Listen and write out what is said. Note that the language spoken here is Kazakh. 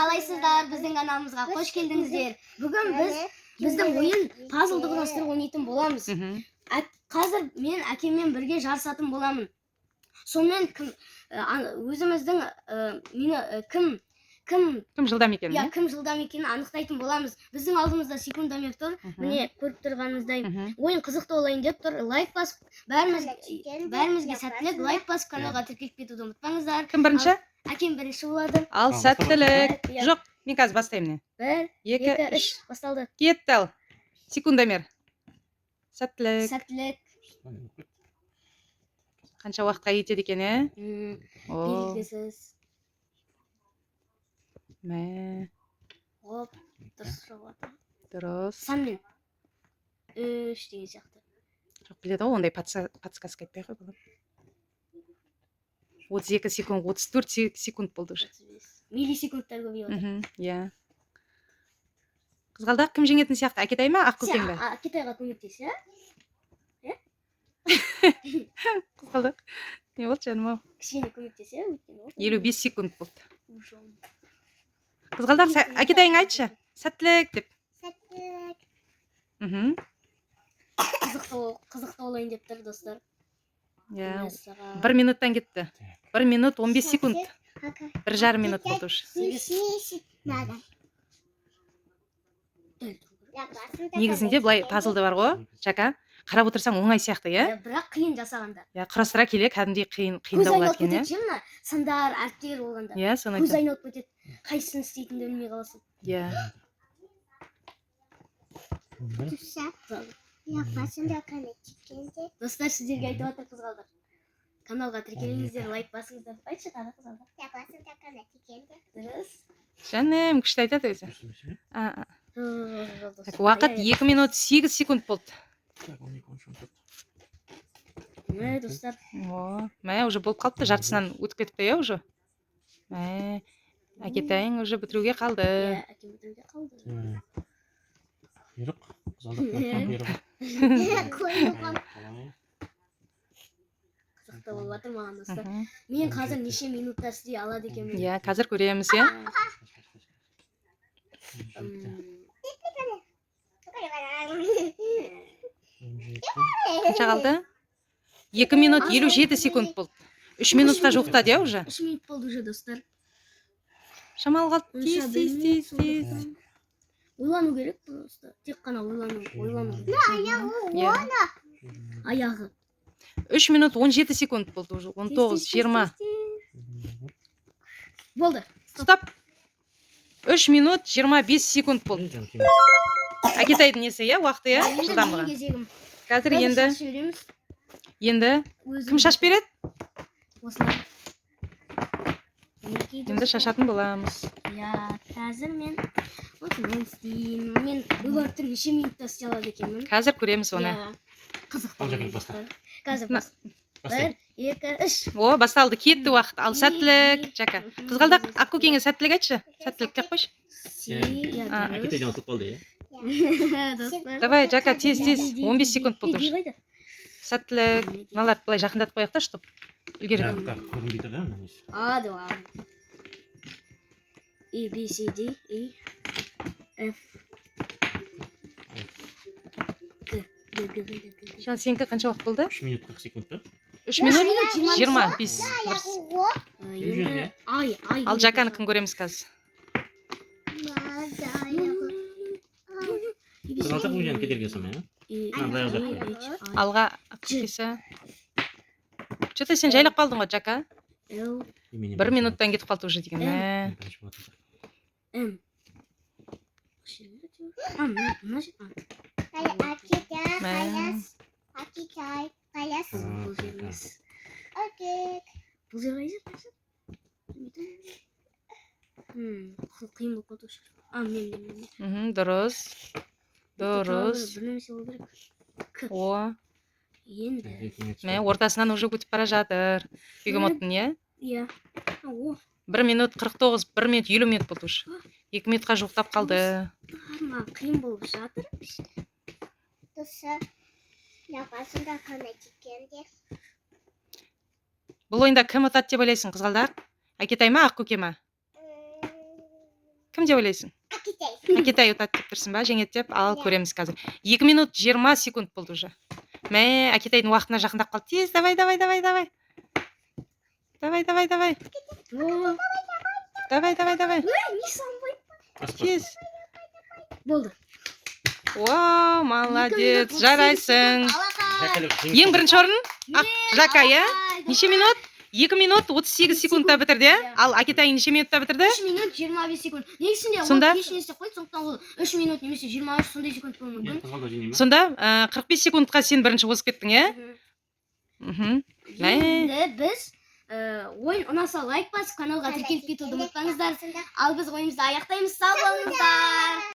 қалайсыздар? Біздің каналымызға қош келдіңіздер. Бүгін біздің ойын пазлды құрастырып ойнайтын боламыз. Қазір мен әкеммен бірге жарысатын боламын. Сонымен өзіміздің кім жылдам екенін, кім жылдам екенін анықтайтын боламыз. Біздің алдымызда секундомер тұр. Міне көріп тұрғаныңыздай. Ойын қызықты болайын деп тұр. Лайк басып, бәрімізге сәттілік, лайк басып, каналға тіркеліп кетуді ұмытпаңыздар. кім бірінші? Әкем бірінші болады. Ал сәттілік. Жоқ, мен қазір бастаймын. 1, 2, 3 басталды. Кетті ал. Секундомер. Сәттілік. Сәттілік. Қанша уақытқа кетеді екен, Белгісіз. Мә. Оп, дұрыс жауап. Дұрыс. Санмен. 3 деген сияқты. Жоқ, біледі ғой, ондай подсказка айтпай қой балам. 32 секунд, 34 секунд болды уже. Миллисекундтар көбейіп отыр. Иә. Қызғалдақ кім жеңетін сияқты? Әкетай ма, Ақкөкең бе? Әкетайға көмектес, иә? Қызғалдақ. Не болды жаным ау? Кішкене көмектес, иә? 55 секунд болды. Қызғалдақ, әкетайың айтшы. Сәттілік деп. Сәттілік. Қызықты болайын деп тұр, достар. Иә, 1 минуттан кетті. 1 минут 15 секунд. 1,5 минут болды уже. Негізінде былай пазлды бар ғой, Жака. Қарап отырсаң оңай сияқты, иә? Бірақ қиын жасағанда. Иә, құрастыра келе кәдімгідей қиындау болады екен, иә? Көз айналып кетеді, сандар, әріптер болғанда. Иә, соны Көз айтамын. айналып кетеді. Қайсысын істейтінді білмей қаласың. Иә. Достар, сіздерге айтып отыр қызғалдақ. Каналға тіркеліңіздер, лайк басыңыздар. Айтшы тағы қызғалдақ. Дұрыс. Жаным, күшті айтады өзі. Уақыт 2 минут 8 секунд болды. Мә, достар. Мә, уже болып қалыпты, жартысынан өтіп кетіпті, иә, уже? Мә, әкетайың уже бітіруге қалды. Иә, әкем бітіруге қалды. Құйрық, қызғалдақтың құйрығы. Қызықты болып жатыр маған, достар. Мен қазір неше минутта істей алады екенмін. Иә, қазір көреміз, иә? Қанша қалды? 2 минут 57 секунд болды. 3 минутқа жуықтады, иә, уже? 3 минут болды уже, достар. Шамал қалды. Тез. Ойлану керек, достар. Тек қана ойлану. Аяғы. 3 минут 17 секунд болды уже. 19, 20. Болды. Стоп. 3 минут 25 секунд болды. Әкетайдың несі, иә, уақыты, иә? Жылдамдығы. Қазір енді кім шаш береді? Осылай. Енді шашатын боламыз. Иә, қазір мен істеймін. Мен ойлап тұр, неше минутта істей алады екенмін. Қазір көреміз оны. Қызықты. Қазір бас. 1, 2, 3. О, басталды, кетті уақыт. Ал сәттілік, Жака. Қызғалдақ, Ақкөкеңе сәттілік айтшы. Сәттілік деп қойшы. Әкетайдан ұтып қалды, иә? Давай, Жака, тез. 15 секунд болды уже. Сәттілік. Мыналарды былай жақындатып қояқ та, чтоб үлгеріп. Көрінбей тұр, да? А, да. A, B, C, D, E, F. Шан, сенікі қанша уақыт болды? 3 минут 40 секунд, да? 3 минут 25. Ал Жаканы кім көреміз қазір? Қызғалдақ өзен кедергі жасамай, Алға Ақкөкесі. Че-то сен жайлап қалдың ғой, Жака? 1 минуттан кетіп қалды уже деген. М. Қиын болып қалды. Мен. Дұрыс. О. Енді. Мә, ортасынан уже өтіп бара жатыр. Бегемоттың, иә? Иә. 1 минут 49, 1 минут 50 минут болды уже. 2 минутқа жуықтап қалды. Қиын болып жатыр. Бұл ойында кім ұтады деп ойлайсың, қызғалдақ? Әкетай ма, Ақкөке ма? Кім деп ойлайсың? Акитай ұтады деп тұрсың ба? Жеңеді деп. Ал көреміз қазір. 2 минут 20 секунд болды уже. Мә, Акитайдың уақытына жақындап қалды. Тез, давай. Давай. Не самбай. Тез. Болды. Вау, молодец, жарайсың. Алақа. Ең бірінші орын Жака, иә? Неше минут? 2 минут 38 секундта бітірді. Ал Акитай неше минутта бітірді? 3 минут 25 секунд. Негізінде Сонда? ол кешін естеп қойды, сондықтан ол 3 минут немесе 23 сондай секунд болуы мүмкін. Тыңғалда жеңейін ба? Сонда 45 секундқа сен бірінші озып кеттің, иә? Мә. Енді біз ойын ұнаса лайк басып каналға тіркеліп кетуді ұмытпаңыздар. Ал біз ойынымызды аяқтаймыз. Сау болыңыздар.